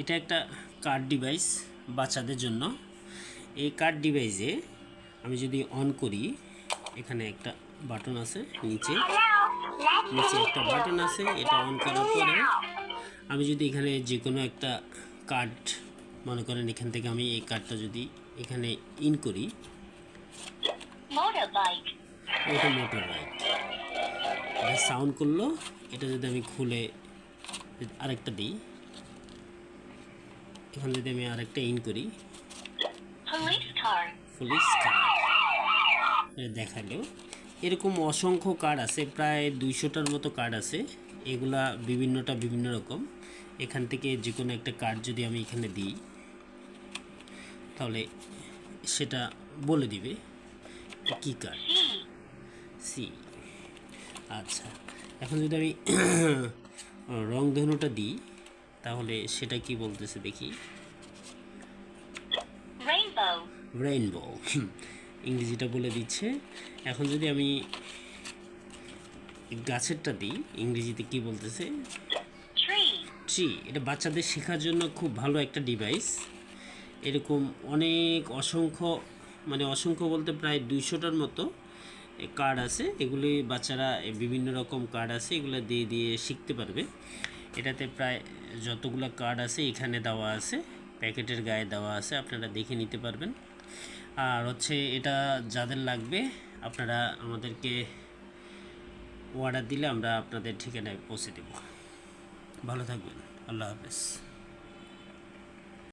এটা একটা card device বাচ্চাদের জন্য। এই কার্ড ডিভাইসে আমি যদি অন করি, এখানে একটা বাটন আছে, নিচে একটা বাটন আছে। এটা অন করার পরে আমি যদি এখানে যে কোনো একটা কার্ড, মনে করেন এখান থেকে আমি এই কার্ডটা যদি এখানে ইন করি, এটা মোটর বাইক, এটা সাউন্ড করলো। এটা যদি আমি খুলে আরেকটা দিই, এখানে যদি আমি আরেকটা ইন করি, পুলিশ কার্ড দেখালো। এরকম অসংখ্য কার্ড আছে, প্রায় 200টার মতো কার্ড আছে। এগুলা বিভিন্ন রকম। এখান থেকে যে কোনো একটা কার্ড যদি আমি এখানে দিই, তাহলে সেটা বলে দিবে কি কার্ড। সি। আচ্ছা, এখন যদি আমি রংধনুটা দিই, তাহলে সেটা কি বলতেছে দেখি। রেইনবো ইংরেজিটা বলে দিচ্ছে। এখন যদি আমি গাছেরটা দিই, ইংরেজিতে কি বলতেছে, ট্রি। এটা বাচ্চাদের শেখার জন্য খুব ভালো একটা ডিভাইস। এরকম অনেক অসংখ্য বলতে প্রায় 200টার মতো কার্ড আছে। এগুলি বাচ্চারা বিভিন্ন রকম কার্ড আছে, এগুলো দিয়ে শিখতে পারবে। এটাতে প্রায় যতগুলো কার্ড আছে এখানে দেওয়া আছে, প্যাকেটের গায়ে দেওয়া আছে, আপনারা দেখে নিতে পারবেন। আর এটা যাদের লাগবে আপনারা আমাদেরকে অর্ডার দিলে আমরা আপনাদের ঠিকানায় পৌঁছে দেব। ভালো থাকবেন। আল্লাহ হাফেজ।